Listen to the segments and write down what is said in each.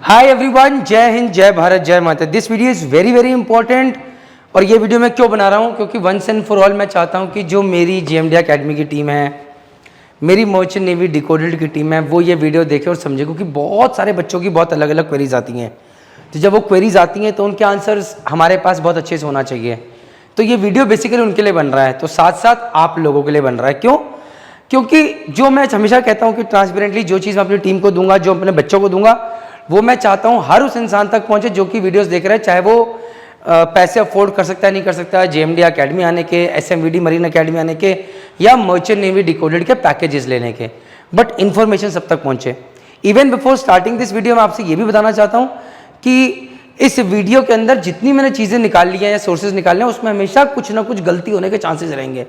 Hi everyone, जय हिंद, जय भारत, जय माता। This video is very very important. और ये वीडियो मैं क्यों बना रहा हूँ? क्योंकि वंस एंड फॉर ऑल मैं चाहता हूँ कि जो मेरी जीएमडी एकेडमी की टीम है, मेरी मर्चेंट नेवी डिकोडेड की टीम है, वो ये वीडियो देखे और समझे। क्योंकि बहुत सारे बच्चों की बहुत अलग अलग क्वेरीज आती हैं। तो जब वो क्वेरीज आती हैं तो उनके आंसर्स हमारे पास बहुत अच्छे से होना चाहिए। तो ये वीडियो बेसिकली उनके लिए बन रहा है, तो साथ साथ आप लोगों के लिए बन रहा है। क्यों? क्योंकि जो मैं हमेशा कहता हूँ कि ट्रांसपेरेंटली जो चीज़ मैं अपनी टीम को दूंगा, जो अपने बच्चों को दूंगा, वो मैं चाहता हूँ हर उस इंसान तक पहुँचे जो कि वीडियोस देख रहा है, चाहे वो पैसे अफोर्ड कर सकता है नहीं कर सकता, जेएमडी एकेडमी आने के, एसएमवीडी मरीन एकेडमी आने के, या मर्चेंट नेवी डिकोडेड के पैकेजेस लेने के, बट इन्फॉर्मेशन सब तक पहुँचे। Even before starting this video मैं आपसे ये भी बताना चाहता हूँ कि इस वीडियो के अंदर जितनी मैंने चीज़ें निकाल ली हैं या सोर्सेज निकाले हैं, उसमें हमेशा कुछ ना कुछ गलती होने के चांसेस रहेंगे।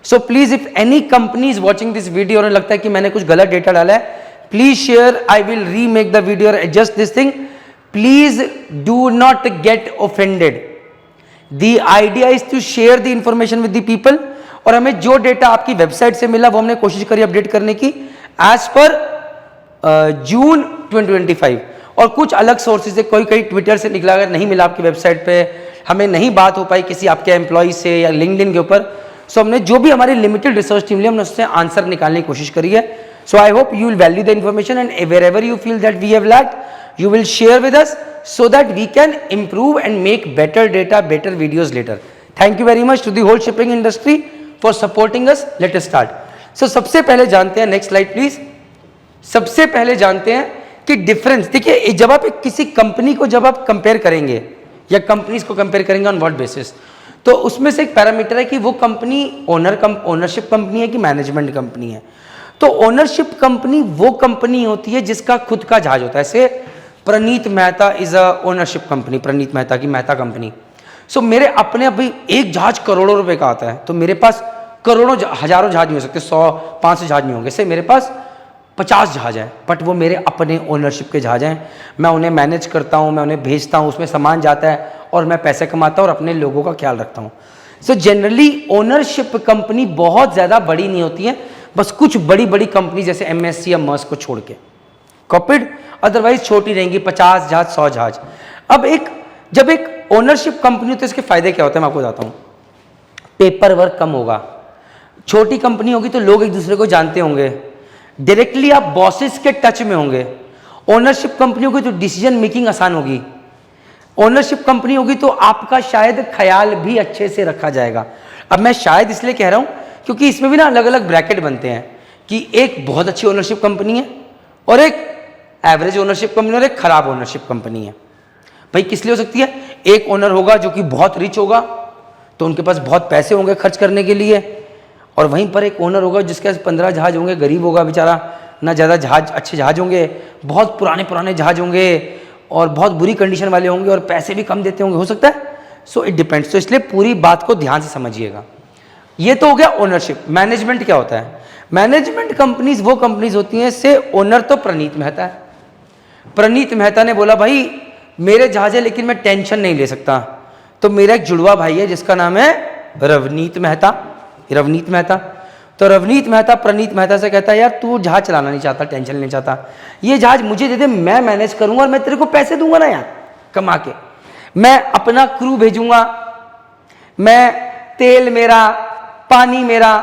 So please, if any company is watching this video और लगता है कि मैंने कुछ गलत डेटा डाला है, please share. I will remake the video or adjust this thing. Please do not get offended. The idea is to share the information with the people. और हमें जो डेटा आपकी वेबसाइट से मिला वो हमने कोशिश करी अपडेट करने की एज पर जून 2025। और कुछ अलग सोर्सेज से, कोई कहीं ट्विटर से निकला, अगर नहीं मिला आपकी वेबसाइट पे, हमें नहीं बात हो पाई किसी आपके एम्प्लॉय से या लिंक्डइन के ऊपर, सो हमने जो भी हमारी लिमिटेड रिसर्च टीम ली, हमने उससे आंसर निकालने की कोशिश करी है। So I hope you will value the information, and wherever you feel that we have lacked, you will share with us so that we can improve and make better data, better videos later. Thank you very much to the whole shipping industry for supporting us. Let us start. So सबसे पहले जानते हैं, next slide please. सबसे पहले जानते हैं कि difference, देखिए जब आप किसी कंपनी को जब आप कंपेयर करेंगे या कंपनीज को कंपेयर करेंगे ऑन व्हाट बेसिस, तो उसमें से एक पैरामीटर है कि वो कंपनी ओनरशिप कंपनी है कि मैनेजमेंट कंपनी है। तो ओनरशिप कंपनी वो कंपनी होती है जिसका खुद का जहाज होता है। ऐसे Praneet Mehta is a ownership company, Praneet Mehta की मेहता कंपनी। सो मेरे अपने अभी एक जहाज करोड़ों रुपए का आता है, तो मेरे पास करोड़ों हजारों जहाज नहीं हो सकते, 100-500 जहाज नहीं होंगे। से मेरे पास 50 जहाज हैं, बट वो मेरे अपने ओनरशिप के जहाज हैं। मैं उन्हें मैनेज करता हूँ, मैं उन्हें भेजता हूँ, उसमें सामान जाता है और मैं पैसे कमाता हूँ और अपने लोगों का ख्याल रखता हूँ। सो जनरली ओनरशिप कंपनी बहुत ज़्यादा बड़ी नहीं होती है, बस कुछ बड़ी बड़ी कंपनी जैसे एमएससी या मर्स को छोड़ के कॉपीड, अदरवाइज छोटी रहेंगी, 50 जहाज, 100 जहाज। अब जब एक ओनरशिप कंपनी होती है, इसके फायदे क्या होते हैं मैं आपको बताता हूँ। पेपर वर्क कम होगा, छोटी कंपनी होगी तो लोग एक दूसरे को जानते होंगे, डायरेक्टली आप बॉसेस के टच में होंगे। ओनरशिप कंपनी होगी तो डिसीजन मेकिंग आसान होगी। ओनरशिप कंपनी होगी तो आपका शायद ख्याल भी अच्छे से रखा जाएगा। अब मैं शायद इसलिए कह रहा हूं क्योंकि इसमें भी ना अलग अलग ब्रैकेट बनते हैं कि एक बहुत अच्छी ओनरशिप कंपनी है और एक एवरेज ओनरशिप कंपनी और एक खराब ओनरशिप कंपनी है। भाई किस लिए हो सकती है? एक ओनर होगा जो कि बहुत रिच होगा, तो उनके पास बहुत पैसे होंगे खर्च करने के लिए, और वहीं पर एक ओनर होगा जिसके पास 15 जहाज होंगे, गरीब होगा बेचारा, ना ज़्यादा जहाज, अच्छे जहाज होंगे, बहुत पुराने जहाज होंगे और बहुत बुरी कंडीशन वाले होंगे और पैसे भी कम देते होंगे, हो सकता है। So it depends. तो इसलिए पूरी बात को ध्यान से समझिएगा। ये तो हो गया ओनरशिप। मैनेजमेंट क्या होता है? मैनेजमेंट कंपनीज वो कंपनीज होती हैं, से ओनर तो प्रणीत मेहता है। प्रणीत मेहता ने बोला भाई मेरे जहाज है लेकिन मैं टेंशन नहीं ले सकता, तो मेरा एक जुड़वा भाई है जिसका नाम है रवनीत मेहता। तो रवनीत मेहता प्रणीत मेहता से कहता है यार तू जहाज चलाना नहीं चाहता, टेंशन नहीं चाहता, ये जहाज मुझे दे दे, मैं मैनेज करूंगा और मैं तेरे को पैसे दूंगा ना यार कमा के, मैं अपना क्रू भेजूंगा, मैं तेल मेरा, पानी मेरा,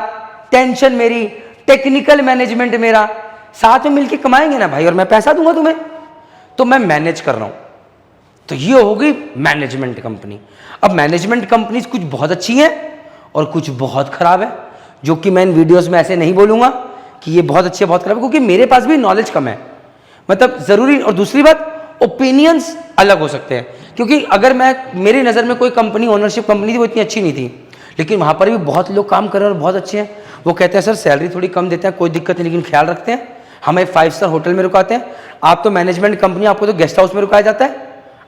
टेंशन मेरी, टेक्निकल मैनेजमेंट मेरा, साथ में मिलके कमाएंगे ना भाई और मैं पैसा दूंगा तुम्हें, तो मैं मैनेज कर रहा हूं। तो ये हो गई मैनेजमेंट कंपनी। अब मैनेजमेंट कंपनीज कुछ बहुत अच्छी हैं और कुछ बहुत खराब है, जो कि मैं इन वीडियोस में ऐसे नहीं बोलूंगा कि ये बहुत अच्छी है बहुत खराब है, क्योंकि मेरे पास भी नॉलेज कम है, मतलब जरूरी। और दूसरी बात, ओपिनियंस अलग हो सकते हैं, क्योंकि अगर मेरी नज़र में कोई कंपनी ओनरशिप कंपनी थी, वो इतनी अच्छी नहीं थी, लेकिन वहाँ पर भी बहुत लोग काम कर रहे हैं और बहुत अच्छे हैं। वो कहते हैं सर सैलरी थोड़ी कम देते हैं, कोई दिक्कत नहीं, लेकिन ख्याल रखते हैं, हमें 5 स्टार होटल में रुकाते हैं। आप तो मैनेजमेंट कंपनी, आपको तो गेस्ट हाउस में रुकाया जाता है,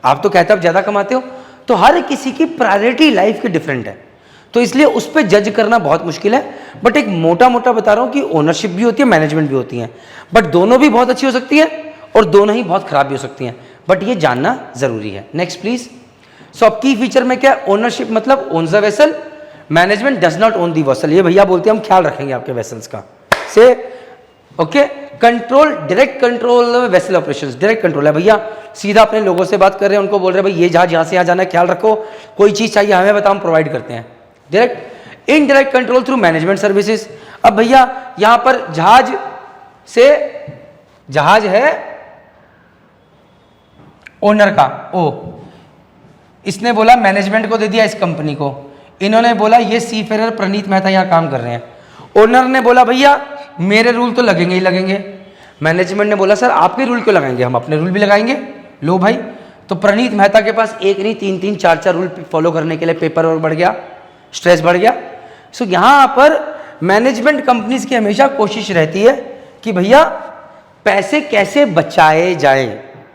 आप तो कहते हैं आप ज़्यादा कमाते हो। तो हर किसी की प्रायोरिटी लाइफ की डिफरेंट है, तो इसलिए उस पर जज करना बहुत मुश्किल है। बट एक मोटा बता रहा हूँ कि ओनरशिप भी होती है, मैनेजमेंट भी होती है, बट दोनों भी बहुत अच्छी हो सकती है और दोनों ही बहुत खराब भी हो सकती हैं, बट ये जानना जरूरी है। Next please. सो अब की फीचर में क्या? ओनरशिप मतलब owns the vessel, management does not own the vessel. ये भैया बोलते हैं हम ख्याल रखेंगे आपके वेसल्स का, से okay. Control, direct control vessel operations, direct control है भैया, सीधा अपने लोगों से बात कर रहे हैं, उनको बोल रहे हैं भाई ये जहाज यहाँ से यहाँ जाना है, ख्याल रखो, कोई चीज़ चाहिए हमें बताओ, हम प्रोवाइड करते हैं। Direct. Indirect control through management services. अब भैया यहाँ पर जहाज है ओनर का, इसने बोला मैनेजमेंट को दे दिया इस कंपनी को, इन्होंने बोला ये सीफेरर प्रणीत मेहता यहाँ काम कर रहे हैं, ओनर ने बोला भैया मेरे रूल तो लगेंगे ही लगेंगे, मैनेजमेंट ने बोला सर आपके रूल क्यों लगाएंगे, हम अपने रूल भी लगाएंगे, लो भाई। तो प्रणीत मेहता के पास एक नहीं तीन तीन चार चार रूल फॉलो करने के लिए पेपर वर्क बढ़ गया, स्ट्रेस बढ़ गया। सो यहाँ पर मैनेजमेंट कंपनीज की हमेशा कोशिश रहती है कि भैया पैसे कैसे बचाए जाए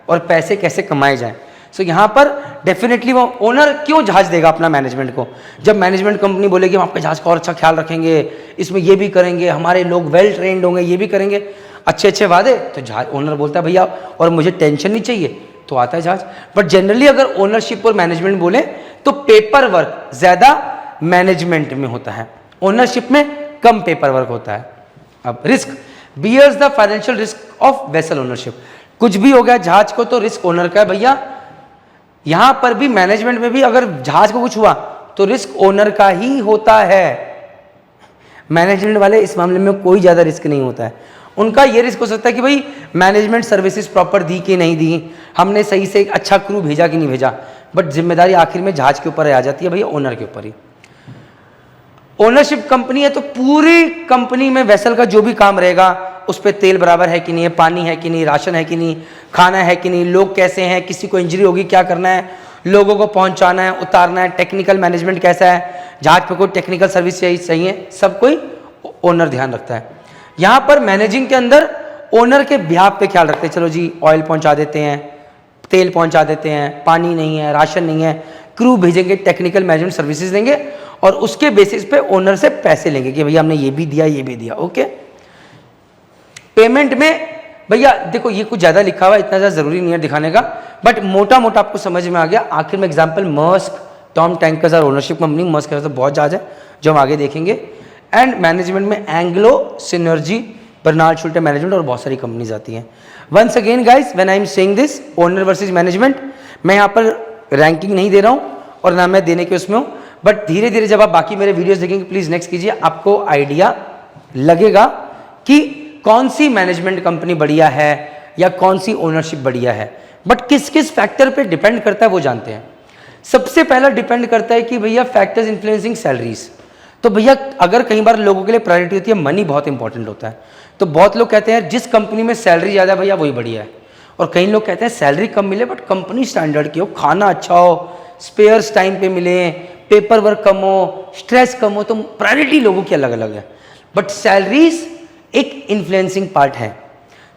और पैसे कैसे कमाए जाए। सो यहाँ पर डेफिनेटली वो ओनर क्यों जहाज देगा अपना मैनेजमेंट को, जब मैनेजमेंट कंपनी बोलेगी हम आपके जहाज का और अच्छा ख्याल रखेंगे, इसमें ये भी करेंगे, हमारे लोग वेल ट्रेंड होंगे, ये भी करेंगे, अच्छे अच्छे वादे, तो जहाज ओनर बोलता है भैया और मुझे टेंशन नहीं चाहिए, तो आता है जहाज। बट जनरली अगर ओनरशिप और मैनेजमेंट बोले तो पेपर वर्क ज्यादा मैनेजमेंट में होता है, ओनरशिप में कम पेपर वर्क होता है। अब risk bears the financial risk of vessel ownership, कुछ भी हो गया जहाज को तो रिस्क ओनर का है भैया। यहां पर भी मैनेजमेंट में भी अगर जहाज को कुछ हुआ तो रिस्क ओनर का ही होता है, मैनेजमेंट वाले इस मामले में कोई ज्यादा रिस्क नहीं होता है। उनका ये रिस्क हो सकता है कि भाई मैनेजमेंट सर्विसेज प्रॉपर दी कि नहीं दी, हमने सही से एक अच्छा क्रू भेजा कि नहीं भेजा, बट जिम्मेदारी आखिर में जहाज के ऊपर आ जाती है भैया, ओनर के ऊपर ही। ओनरशिप कंपनी है तो पूरी कंपनी में वेसल का जो भी काम रहेगा उस पर तेल बराबर है कि नहीं है, पानी है कि नहीं, राशन है कि नहीं, खाना है कि नहीं, लोग कैसे हैं, किसी को इंजरी होगी क्या करना है, लोगों को पहुंचाना है उतारना है, टेक्निकल मैनेजमेंट कैसा है, जहाज पे कोई टेक्निकल सर्विस चाहिए, सब कोई ओनर ध्यान रखता है। यहाँ पर मैनेजिंग के अंदर ओनर के बिहाफ पे ख्याल रखते हैं, चलो जी ऑयल पहुंचा देते हैं, तेल पहुंचा देते हैं, पानी नहीं है, राशन नहीं है, क्रू भेजेंगे, टेक्निकल मैनेजमेंट सर्विसेज देंगे और उसके बेसिस पे ओनर से पैसे लेंगे कि भैया हमने ये भी दिया ये भी दिया। ओके, पेमेंट में भैया देखो ये कुछ ज्यादा लिखा हुआ है, इतना ज्यादा जरूरी नहीं है दिखाने का, बट मोटा मोटा आपको समझ में आ गया। आखिर में एग्जांपल मस्क, टॉम टैंकर्स और ओनरशिप कंपनी, मस्क का तो बहुत जहाज है जो हम आगे देखेंगे। एंड मैनेजमेंट में Anglo, Synergy, Bernhard Schulte management और बहुत सारी कंपनीज आती हैं। Once again guys when I am saying this owner versus management, मैं यहाँ पर रैंकिंग नहीं दे रहा हूँ और ना मैं देने के उसमें हूँ, बट धीरे धीरे जब आप बाकी मेरे वीडियोस देखेंगे प्लीज नेक्स्ट कीजिए, आपको आइडिया लगेगा कि कौन सी मैनेजमेंट कंपनी बढ़िया है या कौन सी ओनरशिप बढ़िया है। बट किस किस फैक्टर पे डिपेंड करता है वो जानते हैं। सबसे पहला डिपेंड करता है कि भैया फैक्टर्स इन्फ्लुएंसिंग सैलरीज। तो भैया अगर कई बार लोगों के लिए प्रायोरिटी होती है, मनी बहुत इंपॉर्टेंट होता है, तो बहुत लोग कहते हैं जिस कंपनी में सैलरी ज़्यादा भैया वही बढ़िया है, और कई लोग कहते हैं सैलरी कम मिले बट कंपनी स्टैंडर्ड की हो, खाना अच्छा हो, स्पेयर्स टाइम पे मिले, पेपर वर्क कम हो, स्ट्रेस कम हो, तो प्रायोरिटी लोगों की अलग अलग है। बट सैलरीज एक इन्फ्लुएंसिंग पार्ट है।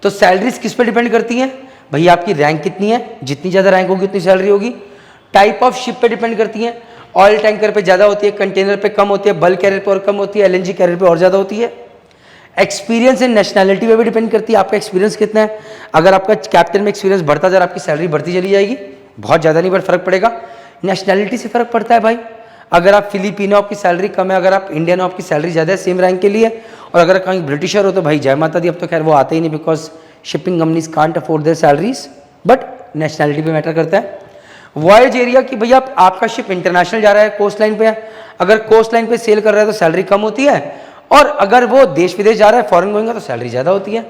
तो सैलरीज किस पे डिपेंड करती हैं भैया, आपकी रैंक कितनी है, जितनी ज़्यादा रैंक होगी उतनी सैलरी होगी। टाइप ऑफ शिप पे डिपेंड करती हैं, ऑयल टैंकर पे ज़्यादा होती है, कंटेनर पे कम होती है, बल्क कैरियर पे और कम होती है, एलएनजी कैरियर पे और ज़्यादा होती है। एक्सपीरियंस एंड नेशनैलिटी पे भी डिपेंड करती है, आपका एक्सपीरियंस कितना है। अगर आपका कैप्टन में एक्सपीरियंस बढ़ता जा रहा है, आपकी सैलरी बढ़ती चली जाएगी, बहुत ज़्यादा नहीं बट फर्क पड़ेगा। नेशनैलिटी से फर्क पड़ता है भाई, अगर आप फिलिपिनो आपकी सैलरी कम है, अगर आप इंडियन हो आपकी सैलरी ज़्यादा है सेम रैंक के लिए, और अगर कहीं ब्रिटिशर हो तो भाई जय माता दी, अब तो खैर वो आते ही नहीं because shipping companies can't afford there salaries, but nationality पे मैटर करता है। वॉयज एरिया की भैया आपका शिप इंटरनेशनल जा रहा है, कोस्ट लाइन पे है, अगर कोस्ट लाइन पे सेल कर रहा है तो सैलरी कम होती है, और अगर वो देश विदेश जा रहा है फॉरेन गोइंग तो सैलरी ज़्यादा होती है।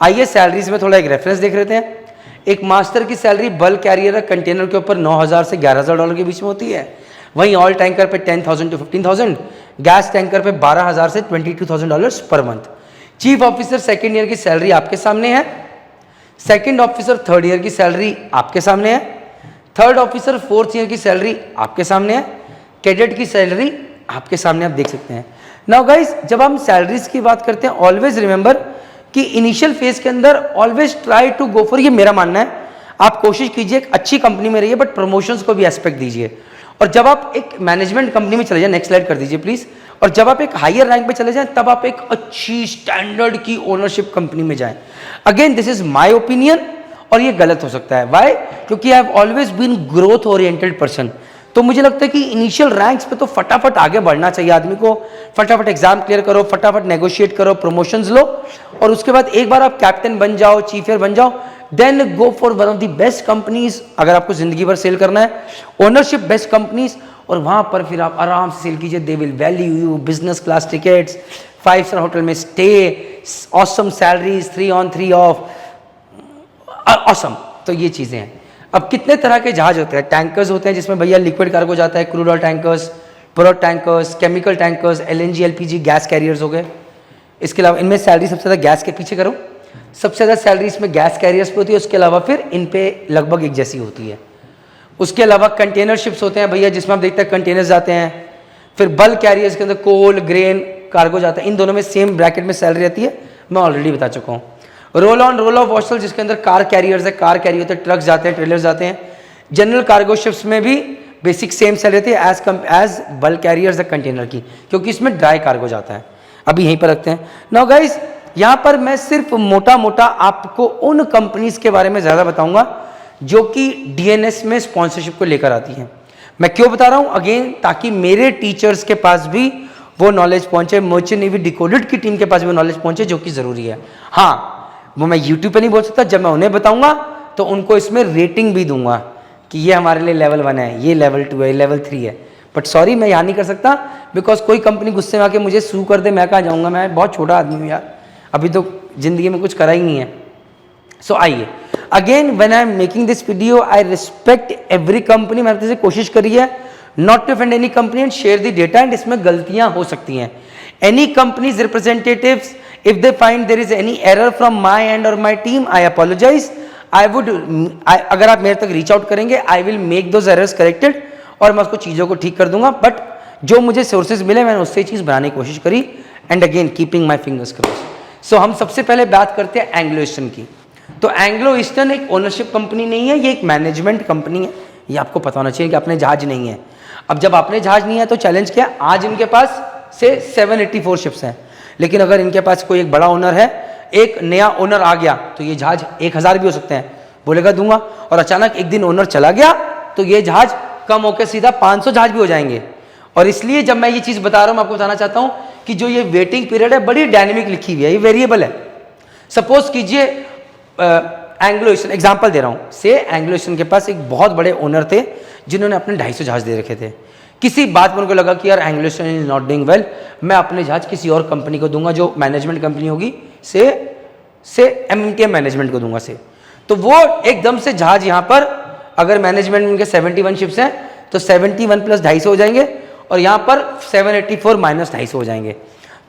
आइए सैलरीज में थोड़ा एक रेफरेंस देख लेते हैं। एक मास्टर की सैलरी बल्क कैरियर कंटेनर के ऊपर 9,000 से 11,000 डॉलर के बीच में होती है, वहीं ऑयल टैंकर पे 10,000 to 15,000, गैस टैंकर पे 12,000 से 22,000 dollars per month. Chief officer second year की सैलरी आपके सामने है, सेकेंड ऑफिसर थर्ड ईयर की सैलरी आपके सामने है, थर्ड ऑफिसर फोर्थ ईयर की सैलरी आपके सामने है, कैडेट की सैलरी आपके सामने आप देख सकते हैं। नाउ गाइस जब हम सैलरीज की बात करते हैं ऑलवेज रिमेंबर कि इनिशियल फेज के अंदर always try to go for, ये मेरा मानना है, आप कोशिश कीजिए एक अच्छी कंपनी में रहिए बट प्रमोशंस को भी एस्पेक्ट दीजिए। और जब आप एक मैनेजमेंट कंपनी में चले जाए, नेक्स्ट स्लाइड कर दीजिए प्लीज, और जब आप एक हायर रैंक पे चले जाएं तब आप एक अच्छी स्टैंडर्ड की ओनरशिप कंपनी में जाएं। Again this is my opinion और ये गलत हो सकता है। व्हाई? क्योंकि I have always been growth oriented person. तो मुझे लगता है कि इनिशियल रैंक्स पे तो फटाफट आगे बढ़ना चाहिए आदमी को, फटाफट एग्जाम क्लियर करो, फटाफट नेगोशिएट करो, प्रमोशंस लो, और उसके बाद एक बार आप कैप्टन बन जाओ, चीफ एयर बन जाओ, then go for one of the best companies. अगर आपको जिंदगी भर सेल करना है, ओनरशिप बेस्ट कंपनीज, और वहां पर फिर आप आराम से सेल कीजिए। They will value you, business class tickets, 5 star hotel में stay, awesome salaries, 3 on 3 off, awesome. तो ये चीजें हैं। अब कितने तरह के जहाज होते हैं? टैंकर्स होते हैं जिसमें भैया लिक्विड कार्गो जाता है, crude oil tankers, product tankers, chemical tankers, LNG LPG gas carriers हो गए। इसके अलावा इनमें सैलरी सबसे ज़्यादा गैस के पीछे करो, सबसे ज़्यादा सैलरी इसमें गैस कैरियर्स पे होती है। उसके अलावा फिर इन पे लगभग एक जैसी होती है। उसके अलावा कंटेनर शिप्स होते हैं भैया, जिसमें आप देखते हैं कंटेनर्स जाते हैं। फिर बल्क कैरियर्स के अंदर कोल, ग्रेन, कार्गो जाता है। इन दोनों में सेम ब्रैकेट में सैलरी रहती है, मैं ऑलरेडी बता चुका हूँ। रोल ऑन रोल ऑफ वॉशल, जिसके अंदर कार कैरियर्स है, कार कैरी होते हैं, ट्रक्स जाते हैं, ट्रेलर्स जाते हैं। जनरल कार्गो शिप्स में भी बेसिक सेम सैलरी रहती है एज बल्क कैरियर्स है कंटेनर की, क्योंकि इसमें ड्राई कार्गो जाता है। अभी यहीं पर रखते हैं। नाउ गाइस, यहाँ पर मैं सिर्फ मोटा मोटा आपको उन कंपनीज के बारे में ज़्यादा बताऊंगा जो कि DNS में स्पॉन्सरशिप को लेकर आती हैं। मैं क्यों बता रहा हूँ अगेन, ताकि मेरे टीचर्स के पास भी वो नॉलेज पहुंचे, मर्चेंट नेवी डिकोडेड की टीम के पास भी नॉलेज पहुंचे, जो कि ज़रूरी है। हाँ, वो मैं यूट्यूब पे नहीं बोल सकता, जब मैं उन्हें बताऊंगा तो उनको इसमें रेटिंग भी दूंगा कि ये हमारे लिए लेवल 1 है, ये लेवल 2 है, लेवल 3 है। बट सॉरी, मैं यहाँ नहीं कर सकता, बिकॉज कोई कंपनी गुस्से में आके मुझे सू कर दे, मैं कहाँ जाऊँगा? मैं बहुत छोटा आदमी हूँ यार, अभी तो जिंदगी में कुछ करा ही नहीं है। सो आइए, again when I am making this video, I respect every company. मैंने तो कोशिश करी है not to offend any company and share the data, and इसमें गलतियां हो सकती हैं। Any companies representatives, if they find there is any error from my end or my team, I apologize. अगर आप मेरे तक रीच आउट करेंगे, I will make those errors corrected, और मैं उसको चीज़ों को ठीक कर दूंगा। बट जो मुझे सोर्सेज मिले, मैंने उससे चीज़ बनाने की कोशिश करी, and again keeping my fingers cross. So हम सबसे पहले बात करते हैं एंग्लो ईस्टर्न की। तो एंग्लो ईस्टर्न एक ओनरशिप कंपनी नहीं है, ये एक मैनेजमेंट कंपनी है। ये आपको पता होना चाहिए कि अपने जहाज नहीं है। अब जब अपने जहाज नहीं है तो चैलेंज क्या है? आज इनके पास से 784 शिप्स हैं, लेकिन अगर इनके पास कोई एक बड़ा ओनर है, एक नया ओनर आ गया, तो ये जहाज 1000 भी हो सकते हैं, बोलेगा दूंगा, और अचानक एक दिन ओनर चला गया तो ये जहाज कम होकर सीधा 500 जहाज भी हो जाएंगे। और इसलिए जब मैं ये चीज़ बता रहा हूँ, मैं आपको बताना चाहता हूँ कि जो ये वेटिंग पीरियड है, बड़ी डायनेमिक लिखी हुई है, ये वेरिएबल है। सपोज कीजिए एंग्लो ईस्टर्न, एग्जाम्पल दे रहा हूँ, से एंग्लो ईस्टर्न के पास एक बहुत बड़े ओनर थे जिन्होंने अपने 250 जहाज दे रखे थे। किसी बात में उनको लगा कि यार Anglo eastern is not doing well, मैं अपने जहाज किसी और कंपनी को दूंगा, जो मैनेजमेंट कंपनी होगी, से MMTM मैनेजमेंट को दूंगा से। तो वो एकदम से जहाज यहाँ पर, अगर मैनेजमेंट उनके 71 शिप्स हैं तो 71 प्लस 250 हो जाएंगे, और यहाँ पर 784 माइनस 250 हो जाएंगे।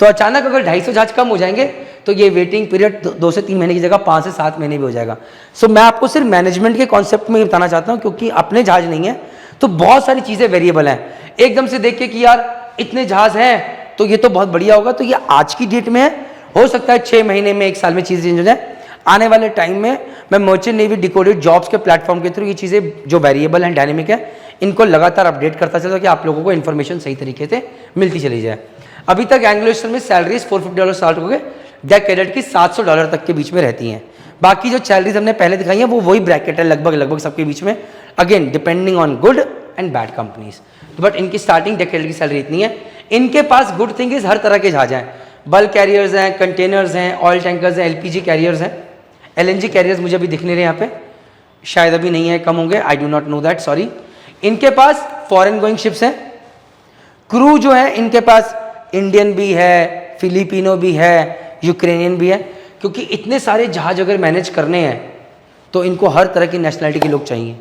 तो अचानक अगर 250 जहाज कम हो जाएंगे तो ये वेटिंग पीरियड 2 से 3 महीने की जगह 5 से 7 महीने भी हो जाएगा। सो मैं आपको सिर्फ मैनेजमेंट के कॉन्सेप्ट में बताना चाहता हूँ, क्योंकि अपने जहाज नहीं है तो बहुत सारी चीज़ें वेरिएबल हैं। एकदम से देख के कि यार इतने जहाज हैं तो ये तो बहुत बढ़िया होगा, तो ये आज की डेट में है, हो सकता है 6 महीने में, 1 साल में चीज़ें चेंज हो जाए। आने वाले टाइम में मैं मर्चेंट नेवी डिकोडेड जॉब्स के प्लेटफॉर्म के थ्रू ये चीज़ें जो वेरिएबल हैं, डायनेमिक है, इनको लगातार अपडेट करता चलता कि आप लोगों को इन्फॉर्मेशन सही तरीके से मिलती चली जाए। अभी तक एंग्लो ईस्टर्न में सैलरीज $450 स्टार्ट हो गए, डेक कैडेट की $700 तक के बीच में रहती हैं। बाकी जो सैलरीज हमने पहले दिखाई है वो वही ब्रैकेट है लगभग सबके बीच में, again depending on good and bad companies. But इनकी स्टार्टिंग डेक कैडेट की सैलरी इतनी है। इनके पास गुड थिंग इज हर तरह के जहाज हैं, बल्क कैरियर्स हैं, कंटेनर्स हैं, ऑयल टैंकर्स हैं, LPG कैरियर्स हैं। LNG कैरियर्स मुझे अभी दिख नहीं रहे यहाँ पे, शायद अभी नहीं है, कम होंगे, आई do not know that, sorry. इनके पास फॉरेन गोइंग शिप्स हैं। क्रू जो है इनके पास इंडियन भी है, फिलिपिनो भी है, यूक्रेनियन भी है, क्योंकि इतने सारे जहाज अगर मैनेज करने हैं तो इनको हर तरह की नेशनलिटी के लोग चाहिए।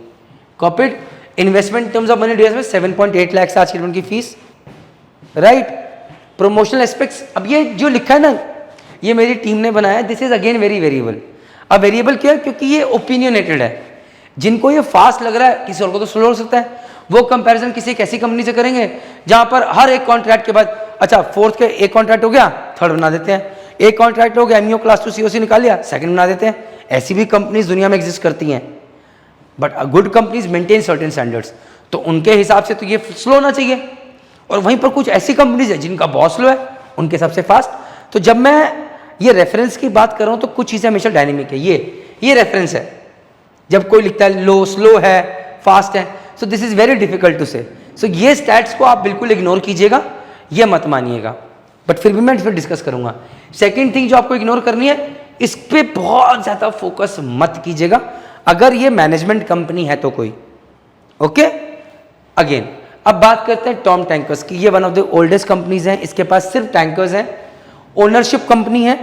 Corporate investment terms of money में 7.8 लाख से आज की उनकी फीस, राइट। प्रमोशनल एस्पेक्ट्स, अब ये जो लिखा है ना, ये मेरी टीम ने बनाया, this is again very variable. अब वेरिएबल क्या है? क्योंकि ये ओपिनियनेटेड है। जिनको ये फास्ट लग रहा है, किसी और को तो स्लो हो सकता है। वो कंपैरिजन किसी एक ऐसी कंपनी से करेंगे जहां पर हर एक कॉन्ट्रैक्ट के बाद, अच्छा फोर्थ के एक कॉन्ट्रैक्ट हो गया, थर्ड बना देते हैं, एक कॉन्ट्रैक्ट हो गया, MEO क्लास 2 COC निकाल लिया, सेकंड बना देते हैं। ऐसी भी कंपनीज दुनिया में एग्जिस्ट करती हैं, but good companies maintain certain standards, तो उनके हिसाब से तो ये स्लो होना चाहिए। और वहीं पर कुछ ऐसी कंपनीज है जिनका बहुत स्लो है, उनके हिसाब से फास्ट। तो जब मैं ये रेफरेंस की बात कर रहा हूं तो कुछ चीज़ें हमेशा डायनेमिक है। ये रेफरेंस है, जब कोई लिखता है लो, स्लो है, फास्ट है, so this is very difficult to say. So ये स्टैट्स को आप बिल्कुल इग्नोर कीजिएगा, ये मत मानिएगा, बट फिर भी मैं इस पर डिस्कस करूंगा। सेकेंड थिंग जो आपको इग्नोर करनी है, इस पे बहुत ज्यादा फोकस मत कीजिएगा अगर ये मैनेजमेंट कंपनी है तो कोई। ओके अगेन अब बात करते हैं टॉम टैंकर्स की। ये one of the oldest companies हैं, इसके पास सिर्फ टैंकर्स हैं, ओनरशिप कंपनी है,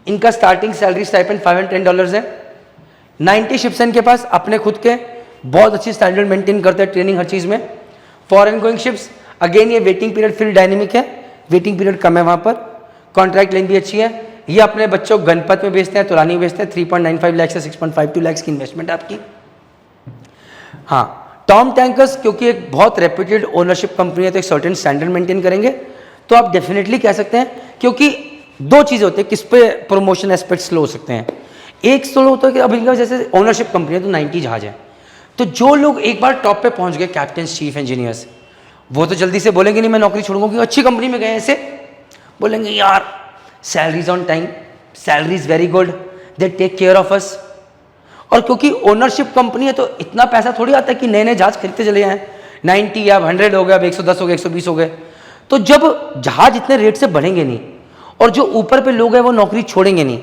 इनका स्टार्टिंग सैलरी स्टाइपेंड $510 है, 90 शिप्स हैं इनके पास अपने खुद के, बहुत अच्छी स्टैंडर्ड मेंटेन करते हैं, ट्रेनिंग हर चीज में। फॉरेन गोइंग शिप्स, अगेन ये वेटिंग पीरियड फिर डायनेमिक है, वेटिंग पीरियड कम है वहां पर, कॉन्ट्रैक्ट लेंथ भी अच्छी है। ये अपने बच्चों को गणपत में बेचते हैं, तुलानी में बेचते हैं, 3.95 लाख से 6.52 लाख की इन्वेस्टमेंट आपकी। हाँ टॉम टैंकर्स क्योंकि एक बहुत रेप्यूटेड ओनरशिप कंपनी है तो एक सर्टेन स्टैंडर्ड मेंटेन करेंगे, तो आप डेफिनेटली कह सकते हैं, क्योंकि दो चीजें होती है किस पे प्रमोशन एस्पेक्ट स्लो हो सकते हैं। एक स्लो होता है कि अब इनका जैसे ओनरशिप कंपनी है तो 90 जहाज है, तो जो लोग एक बार टॉप पे पहुंच गए, कैप्टन चीफ इंजीनियर्स, वो तो जल्दी से बोलेंगे नहीं मैं नौकरी छोड़ूंगा, क्योंकि अच्छी कंपनी में गए ऐसे बोलेंगे यार salaries on time, salary is very good, they take care of us. और क्योंकि ओनरशिप कंपनी है तो इतना पैसा थोड़ी आता है कि नए नए जहाज खरीदते चले जाएं, 90 या 100 हो गए, अब 110 हो गए, 120 हो गए, तो जब जहाज इतने रेट से बढ़ेंगे नहीं और जो ऊपर पे लोग हैं वो नौकरी छोड़ेंगे नहीं,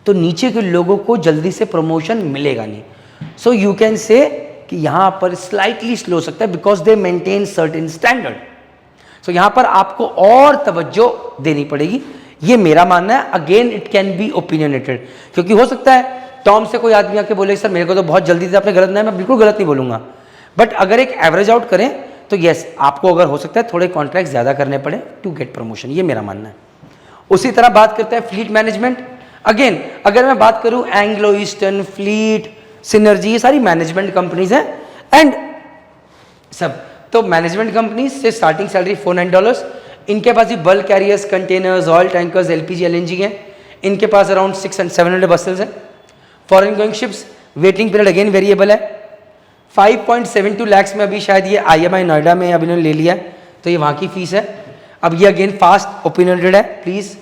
तो नीचे के लोगों को जल्दी से प्रमोशन मिलेगा नहीं। सो यू कैन से कि यहां पर स्लाइटली स्लो हो सकता है because they maintain certain standard. So यहां पर आपको और तवज्जो देनी पड़ेगी, ये मेरा मानना है। Again it can be opinionated, क्योंकि हो सकता है टॉम से कोई आदमी आके बोले सर मेरे को तो बहुत जल्दी से, आपने गलत नहीं है, मैं बिल्कुल गलत नहीं बोलूंगा, बट अगर एक एवरेज आउट करें तो यस आपको अगर हो सकता है थोड़े कॉन्ट्रैक्ट ज्यादा करने पड़े टू गेट प्रमोशन, ये मेरा मानना है। उसी तरह बात करते हैं फ्लीट मैनेजमेंट। अगेन अगर मैं बात करूं एंग्लो ईस्टर्न, फ्लीट, सिनर्जी, ये सारी मैनेजमेंट कंपनीज हैं एंड सब, तो मैनेजमेंट कंपनीज से स्टार्टिंग सैलरी $409। इनके पास ही bulk carriers, containers, oil tankers, LPG, LNG हैं, इनके पास अराउंड 600-700 बसेस हैं। Foreign going ships, waiting period again variable है, 5.72 लाख में अभी शायद ये IMI नोएडा में अभी इन्होंने ले लिया है, तो ये वहाँ की फीस है। अब ये अगेन फास्ट ओपिनियनेटेड है प्लीज।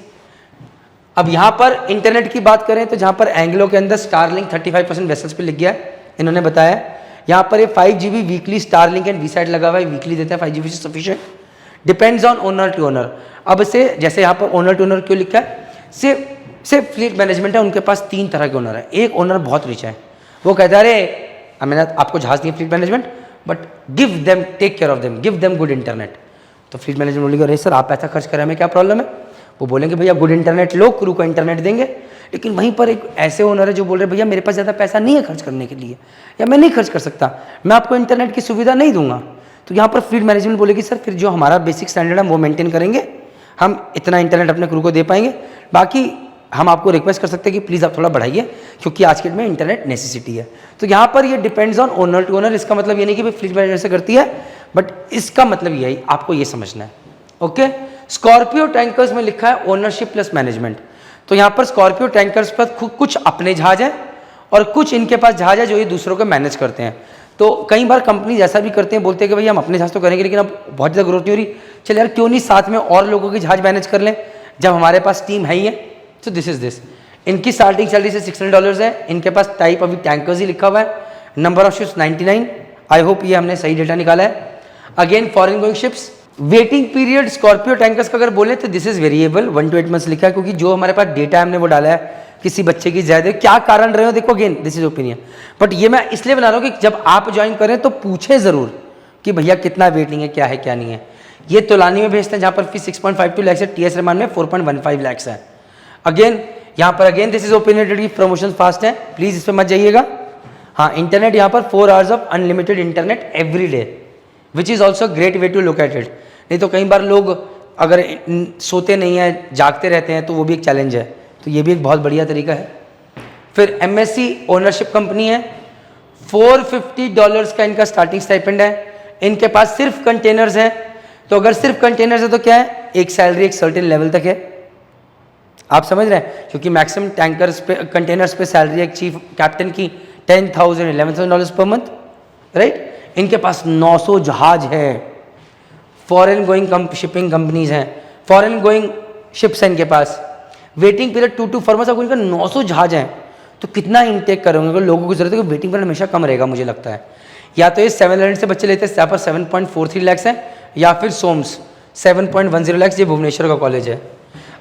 अब यहाँ पर इंटरनेट की बात करें तो जहाँ पर एंग्लो के अंदर स्टारलिंक 35% वेसल्स पे लिख गया है, इन्होंने बताया यहाँ पर ये 5 GB weekly Starlink and VSAT लगा हुआ है, वीकली देते हैं 5 GB से sufficient, depends on owner to owner. अब से जैसे यहाँ पर ओनर टू ओनर क्यों लिखा है, सिर्फ फ्लीट मैनेजमेंट है, उनके पास 3 तरह के ओनर है। एक ओनर बहुत रिच है, वो कहता है अरे मैंने आपको जहाज दिया fleet management, but give them, take care of them, give them good internet. तो फ्लीट मैनेजमेंट बोलेगा अरे सर आप पैसा खर्च करें, हमें क्या प्रॉब्लम है? वो बोलेंगे भैया गुड इंटरनेट लो, क्रू को इंटरनेट देंगे। लेकिन वहीं पर एक ऐसे ओनर है जो बोल रहे भैया मेरे पास ज़्यादा पैसा नहीं है खर्च करने के लिए, या मैं नहीं खर्च कर सकता, मैं आपको इंटरनेट की सुविधा नहीं दूंगा। तो यहाँ पर फ्लीट मैनेजमेंट बोलेगी सर फिर जो हमारा बेसिक स्टैंडर्ड है वो मेंटेन करेंगे, हम इतना इंटरनेट अपने क्रू को दे पाएंगे, बाकी हम आपको रिक्वेस्ट कर सकते हैं कि प्लीज़ आप थोड़ा बढ़ाइए, क्योंकि आज के डेट में इंटरनेट नेसेसिटी है। तो यहाँ पर ये depends on owner to owner. इसका मतलब ये नहीं कि भाई फ्लीट मैनेजमेंट से करती है, बट इसका मतलब यही आपको ये समझना है। ओके, स्कॉर्पियो टैंकर्स में लिखा है ओनरशिप प्लस मैनेजमेंट। तो यहाँ पर स्कॉर्पियो टैंकर्स पर कुछ अपने जहाज हैं और कुछ इनके पास जहाज है जो ये दूसरों को मैनेज करते हैं। तो कई बार कंपनी ऐसा भी करते हैं, बोलते हैं कि भाई हम अपने जहाज तो करेंगे लेकिन अब बहुत ज़्यादा ग्रोथ नहीं हो रही, चल यार क्यों नहीं साथ में और लोगों के जहाज मैनेज कर लें जब हमारे पास टीम है ही है। तो दिस इज दिस। इनकी स्टार्टिंग सैलरी से $600 है, इनके पास टाइप अभी टैंकर्स ही लिखा हुआ है, number of ships 99। I hope ये हमने सही डेटा निकाला है। Again foreign going ships, waiting period Scorpio tankers का अगर बोले तो this is variable, 1 to 8 months लिखा है, क्योंकि जो हमारे पास डेटा हमने वो डाला है किसी बच्चे की ज्यादा, क्या कारण रहे हो देखो, again this is opinion, but ये मैं इसलिए बना रहा हूँ कि जब आप ज्वाइन करें तो पूछे जरूर कि भैया कितना वेटिंग है, क्या है क्या नहीं है। ये तुलानी में भेजते हैं जहां पर फीस 6.52 लाख है, TS रहमान में 4.15 लाख है। अगेन यहाँ पर अगेन दिस इज ओपिनियनेटेड की प्रमोशन फास्ट है, प्लीज इस पर मत जाइएगा। हाँ, इंटरनेट यहाँ पर 4 hours of unlimited internet every day, which is also great way to look at it. नहीं तो कई बार लोग अगर सोते नहीं है, जागते रहते हैं, तो वो भी एक चैलेंज है, तो ये भी एक बहुत बढ़िया तरीका है। फिर MSC ओनरशिप कंपनी है, $450 का इनका स्टार्टिंग स्टाइपेंड है, इनके पास सिर्फ कंटेनर्स हैं। तो अगर सिर्फ कंटेनर्स है तो क्या है, एक सैलरी एक सर्टेन लेवल तक है, आप समझ रहे हैं, क्योंकि मैक्सिमम टैंकर्स पे, कंटेनर्स पे सैलरी एक चीफ कैप्टन की $10,000 $11,000 पर मंथ, राइट। इनके पास 900 जहाज है, फॉरेन गोइंग शिपिंग कंपनीज हैं, फॉरेन गोइंग शिप्स हैं इनके पास, वेटिंग पीरियड 2 to 4 months। अगर इनका 900 जहाज हैं तो कितना इनटेक करेंगे, अगर लोगों की जरूरत है, वेटिंग पीरियड हमेशा कम रहेगा मुझे लगता है। या तो ये 700 से बच्चे लेते हैं, यहाँ पर 7.43 लाख है, या फिर सोम्स 7.10 लाख, ये भुवनेश्वर का कॉलेज है।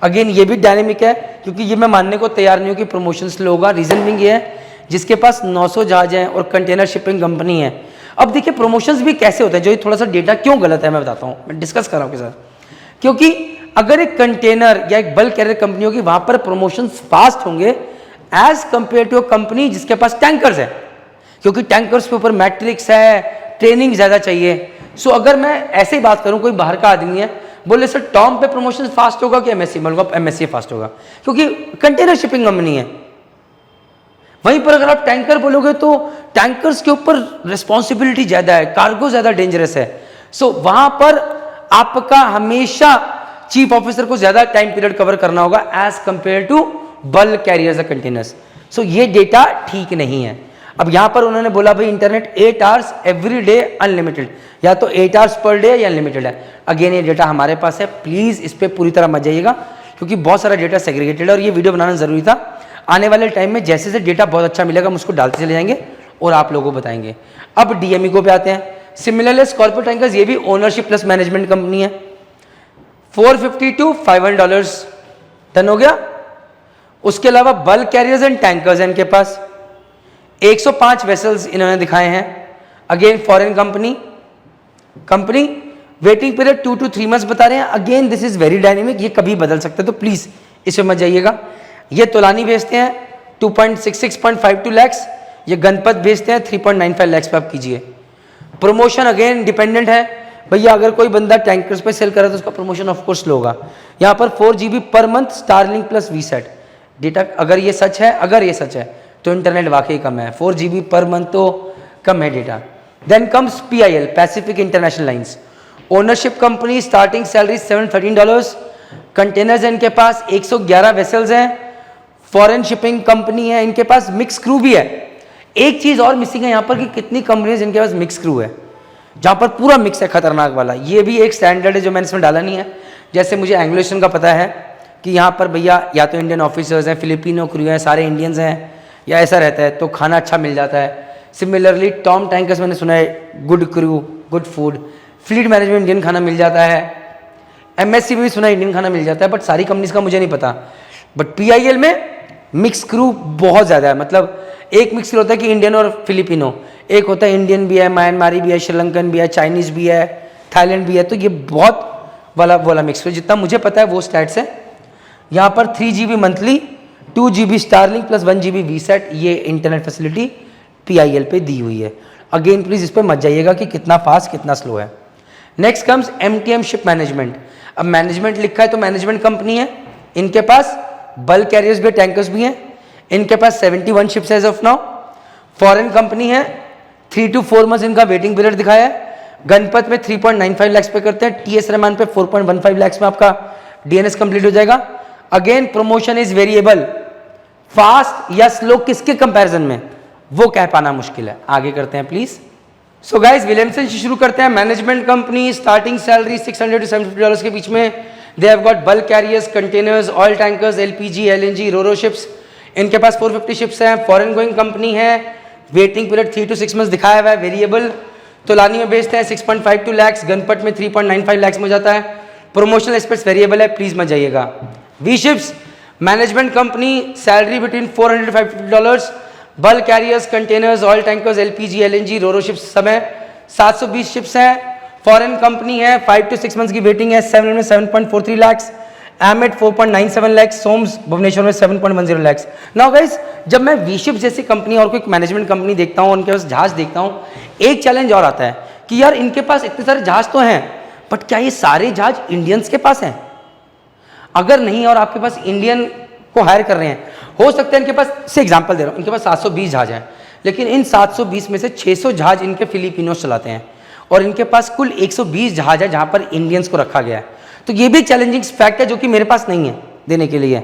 अगेन ये भी डायनेमिक है, क्योंकि ये मैं मानने को तैयार नहीं हूँ कि प्रमोशन स्लो होगा। रीजन बिंग ये है, जिसके पास 900 जहाज हैं और कंटेनर शिपिंग कंपनी है। अब देखिए प्रमोशंस भी कैसे होते हैं, जो ये थोड़ा सा डेटा क्यों गलत है मैं बताता हूँ, मैं डिस्कस कर रहा हूँ आपके साथ। क्योंकि अगर एक कंटेनर या एक बल्क कैरियर कंपनी होगी, वहां पर प्रमोशन फास्ट होंगे एज कंपेयर टू कंपनी जिसके पास टैंकर्स है, क्योंकि टैंकर्स के ऊपर मैट्रिक्स है, ट्रेनिंग ज्यादा चाहिए। सो अगर मैं ऐसे ही बात करूं, कोई बाहर का आदमी है, बोले सर टॉम पे प्रमोशन फास्ट होगा कि एमएससी, मतलब एमएससी फास्ट होगा, क्योंकि कंटेनर शिपिंग कंपनी है। वहीं पर अगर आप टैंकर बोलोगे तो टैंकर्स के ऊपर रिस्पॉन्सिबिलिटी ज्यादा है, कार्गो ज्यादा डेंजरस है। सो वहां पर आपका हमेशा चीफ ऑफिसर को ज्यादा टाइम पीरियड कवर करना होगा as compare to bulk carriers और कंटेनर्स। सो ये डेटा ठीक नहीं है। अब यहां पर उन्होंने बोला भाई internet 8 hours every day unlimited, या तो 8 आवर्स पर डे या अनलिमिटेड है। अगेन ये डेटा हमारे पास है, प्लीज इस पर पूरी तरह मत जाइएगा, क्योंकि बहुत सारा डेटा सेग्रीगेटेड है और ये वीडियो बनाना जरूरी था। आने वाले टाइम में जैसे से डेटा बहुत अच्छा मिलेगा हम उसको डालते चले जाएंगे और आप लोगों को बताएंगे। अब डीएमई पे आते हैं। सिमिलरली स्कॉर्पियो टैंकर्स, ये भी ओनरशिप प्लस मैनेजमेंट कंपनी है। $450 to $500 डन हो गया। उसके अलावा बल्क कैरियर्स एंड टैंकर्स हैं इनके पास, 105 वेसल्स इन्होंने दिखाए हैं। Again foreign company waiting period 2 to 3 months बता रहे हैं। Again this is very dynamic, ये कभी बदल सकता है, तो प्लीज इसमें मत जाइएगा। ये तोलानी भेजते हैं 2.66.52 lakhs, ये गणपत भेजते हैं 3.95 lakhs पे आप कीजिए। प्रमोशन अगेन डिपेंडेंट है भैया, अगर कोई बंदा टैंकर्स पे सेल कर रहा है तो उसका प्रमोशन ऑफ कोर्स लो होगा। यहाँ पर 4 GB per month Starlink plus VSAT data, अगर ये सच है तो इंटरनेट वाकई कम है, 4 GB पर मंथ तो कम है data. Then comes PIL, Pacific International Lines, ownership company, starting salary $713। Containers है इनके पास 111 वेसल्स हैं। फॉरेन शिपिंग कंपनी है, इनके पास मिक्स क्रू भी है। एक चीज और मिसिंग है यहाँ पर कि कितनी कंपनीज इनके पास मिक्स क्रू है, जहां पर पूरा मिक्स है खतरनाक वाला। ये भी एक स्टैंडर्ड है जो मैंने इसमें डाला नहीं है। जैसे मुझे एंग्लो का पता है कि यहाँ पर भैया या तो इंडियन ऑफिसर्स हैं, फिलिपिनो क्रू हैं, सारे इंडियंस हैं, या ऐसा रहता है तो खाना अच्छा मिल जाता है। सिमिलरली टॉम टैंकर्स मैंने सुना है good crew, good food, fleet management Indian खाना मिल जाता है। MSC में भी सुना है इंडियन खाना मिल जाता है, बट सारी कंपनीज का मुझे नहीं पता। बट PIL में मिक्स क्रू बहुत ज़्यादा है, मतलब एक मिक्स होता है कि इंडियन और फिलिपिनो, एक होता है इंडियन भी है, म्यांमारी भी है, श्रीलंकन भी है, चाइनीज़ भी है, थाईलैंड भी है। तो ये बहुत वाला मिक्स है, जितना मुझे पता है वो स्टैट्स है। यहाँ पर 3 GB monthly, 2 GB Starlink plus 1 GB VSAT, ये इंटरनेट फैसिलिटी PIL पे दी हुई है। अगेन प्लीज इस पर मत जाइएगा कि कितना फास्ट कितना स्लो है। Next comes MTM ship management. अब मैनेजमेंट लिखा है तो मैनेजमेंट कंपनी है, इनके पास बल्क कैरियर्स भी, टैंकर्स भी हैं। इनके पास 71 ships as of now. Foreign company है, 3 to 4 months इनका वेटिंग पीरियड दिखाया है। गणपत में 3.95 लाख पे करते हैं, TS रहमान पे 4.15 लाख में आपका DNS कंप्लीट हो जाएगा। Again promotion is variable, fast या स्लो किसके कंपैरिजन में वो कह पाना मुश्किल है। आगे करते हैं प्लीज। सो गाइस विलियमसन से शुरू करते हैं। Management company, starting salary $600 to $750 के बीच में। They have got bulk carriers, containers, oil tankers, LPG, LNG, ro-ro ships, इनके पास 450 शिप्स हैं। फॉरेन गोइंग कंपनी है, वेटिंग पीरियड 3 to 6 months दिखाया हुआ है, वेरिएबल। तोलानी में बेचते हैं 6.52 lakhs, गणपत में 3.95 lakhs में जाता है। प्रोमोशनल एक्सपेंस वेरिएबल है, प्लीज मत जाइएगा। V ships management company, salary between $400 to $550, bulk carriers, containers, oil tankers, LPG, LNG, ro-ro ships सब है। 720 शिप्स हैं। फॉरेन कंपनी है, 5 to 6 months की वेटिंग है, 7.43 lakhs। एमेट 4.97 lakhs, सोम्स भुवनेश्वर में 7.10 lakhs। नाउ गाइस, जब मैं वीशिप जैसी कंपनी और कोई मैनेजमेंट कंपनी देखता हूँ, उनके पास जहाज देखता हूँ, एक चैलेंज और आता है कि यार इनके पास इतने सारे जहाज तो हैं, बट क्या ये सारे जहाज इंडियंस के पास हैं? अगर नहीं और आपके पास इंडियन को हायर कर रहे हैं, हो सकता है इनके पास, से एग्जांपल दे रहा हूँ, इनके पास 720 जहाज हैं, लेकिन इन 720 में से 600 जहाज इनके फिलिपिनोस चलाते हैं और इनके पास कुल 120 जहाज है जहां पर इंडियंस को रखा गया है। तो ये भी चैलेंजिंग फैक्ट है जो कि मेरे पास नहीं है देने के लिए।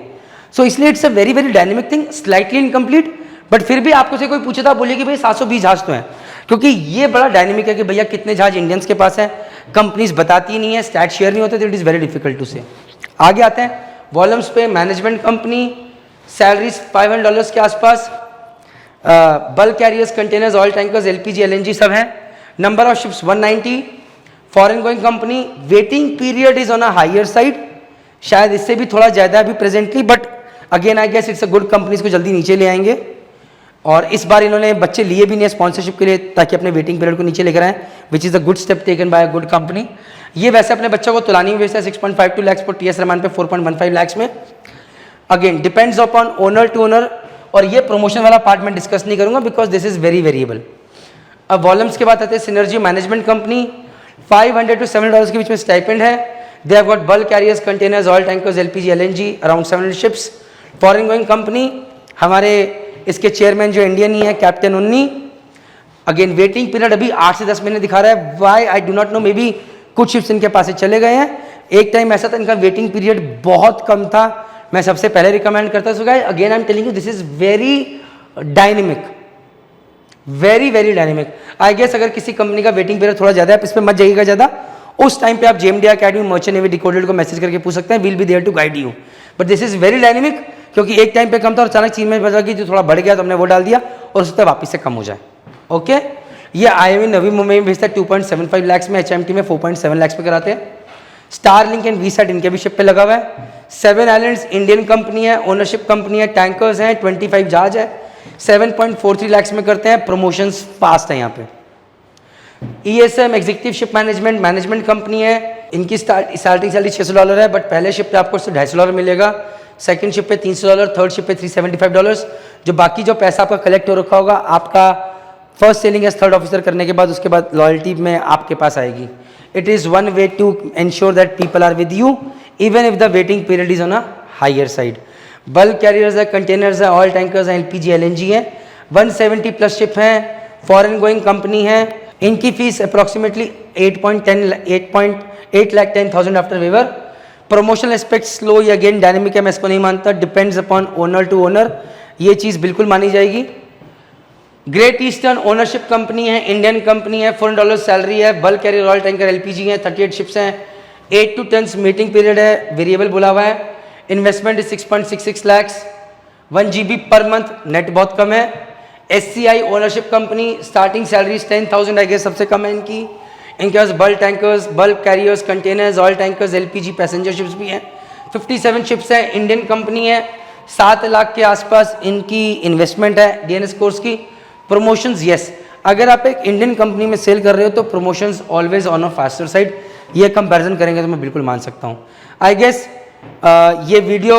सो इसलिए it's a very very dynamic thing, slightly incomplete, but फिर भी आपको से कोई पूछे तो आप बोलिए कि भाई 720 जहाज तो हैं, क्योंकि ये बड़ा डायनेमिक है कि भैया कितने जहाज इंडियंस के पास है, कंपनीज बताती नहीं है, स्टैट शेयर नहीं होते, तो it is very difficult to say. आगे आते हैं वॉल्यूम्स पे। मैनेजमेंट कंपनी, सैलरीज $500 के आसपास, bulk carriers, containers, oil tankers, LPG, LNG सब हैं। Number of ships 190, foreign going company, waiting period is on a higher side, शायद इससे भी थोड़ा ज़्यादा अभी presently, but again I guess it's a good company, इसको जल्दी नीचे ले आएंगे। और इस बार इन्होंने बच्चे लिए भी नहीं स्पॉन्सरशिप के लिए ताकि अपने वेटिंग पीरियड को नीचे लेकर आए, which is a good step taken by a good company. ये वैसे अपने बच्चों को तुलानी में बेचता है 6.52 लाख पर, टीएस रहमान पे 4.15 लाख में। Again depends upon owner to owner, और ये प्रमोशन वाला पार्ट मैं डिस्कस नहीं करूंगा because this is very variable. अब वॉल्यूम्स के बाद आते हैं सिनर्जी मैनेजमेंट कंपनी, $500 to $700 के बीच में स्टाइपेंड है। They have got bulk carriers, containers, oil tankers, LPG, LNG, around 700 ships. Foreign going company, हमारे इसके चेयरमैन जो इंडियन ही है, कैप्टन उन्नी। अगेन वेटिंग पीरियड अभी 8 से 10 महीने दिखा रहा है, why I do not know, maybe कुछ शिप्स इनके पास से चले गए हैं। एक टाइम ऐसा था इनका वेटिंग पीरियड बहुत कम था, मैं सबसे पहले रिकमेंड करता हूँ। Guys again I am telling you this is very dynamic, very very dynamic. I guess अगर किसी कंपनी का वेटिंग पीरियड थोड़ा ज्यादा है, इस पर मत जाइएगा ज्यादा, उस टाइम पे आप JMD Academy, Merchant Navy Decoded को मैसेज करके पूछ सकते हैं, will be there to guide you. But this is very dynamic, क्योंकि एक टाइम पे कम था और अचानक 3 महीने बचा कि जो थोड़ा बढ़ गया तो हमने वो डाल दिया और उससे वापस से कम हो जाए। ओके, ये आईएमई नवी मुंबई में भेजता है 2.75 लाख में, एचएमटी में 4.7 लाख पे कराते हैं। स्टारलिंक एंड वीसैट इनके भी शिप पे लगा हुआ है। 7 आइलैंड्स इंडियन कंपनी है, ओनरशिप कंपनी है, टैंकर्स हैं, 25 जहाज है, 7.43 लाख में करते हैं। प्रमोशंस फास्ट है यहाँ पे। ESM executive ship management, management company है, इनकी स्टार्टिंग सैलरी $600 है, बट पहले शिप पे आपको सिर्फ $250 मिलेगा, सेकंड शिप पे $300, थर्ड शिप पे $375। जो बाकी जो पैसा आपका कलेक्ट हो रखा होगा, आपका first sailing as third officer करने के बाद, उसके बाद लॉयल्टी में आपके पास आएगी। It is one way to ensure that people are with you even if the waiting period is on a higher side. Bulk carriers है, कंटेनर्स है, ऑयल टैंकर्स हैं, एलपीजी, एलएनजी है, 170 प्लस शिप हैं, foreign going company है। इनकी fees approximately 8,10,000 after waiver. Promotional aspect slow, ये अगेन dynamic है, मैं इसको नहीं मानता, depends upon owner to owner, ये चीज़ बिल्कुल मानी जाएगी। ग्रेट ईस्टर्न ओनरशिप कंपनी है, इंडियन कंपनी है, $400 सैलरी है, bulk carrier, oil tanker, LPG है, 38 शिप्स हैं, 8 to 10 मीटिंग पीरियड है, वेरिएबल बोला हुआ है। Investment 6.66 lakh, 1 GB per month, net बहुत कम है। SCI ownership company, starting salary 10,000 I guess सबसे कम है इनकी। इनके पास bulk tankers, bulk carriers, containers, oil tankers, LPG, passenger ships भी हैं, 57 शिप्स हैं, इंडियन कंपनी है, 7 लाख के आसपास इनकी इन्वेस्टमेंट है डीएनएस कोर्स की। प्रमोशंस यस, अगर आप एक इंडियन कंपनी में सेल कर रहे हो तो promotions always on a faster side, ये कंपैरिजन करेंगे तो मैं बिल्कुल मान सकता हूँ। आई गेस ये वीडियो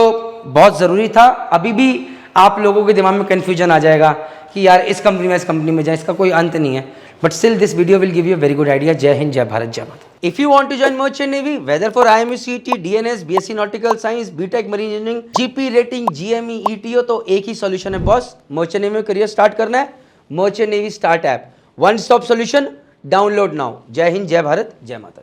बहुत ज़रूरी था। अभी भी आप लोगों के दिमाग में कन्फ्यूजन आ जाएगा कि यार इस कंपनी में, इस कंपनी में जाए, इसका कोई अंत नहीं है, but still this video will give you very good idea. जय हिंद, जय भारत, जय माता। If you want to join merchant navy whether for IMU CET, DNS, BSc nautical science, BTech marine engineering, GP rating, GME, ETO, तो एक ही solution है boss, merchant navy में career start करना है। Merchant navy start app, one stop solution, download now. जय हिंद, जय भारत, जय माता।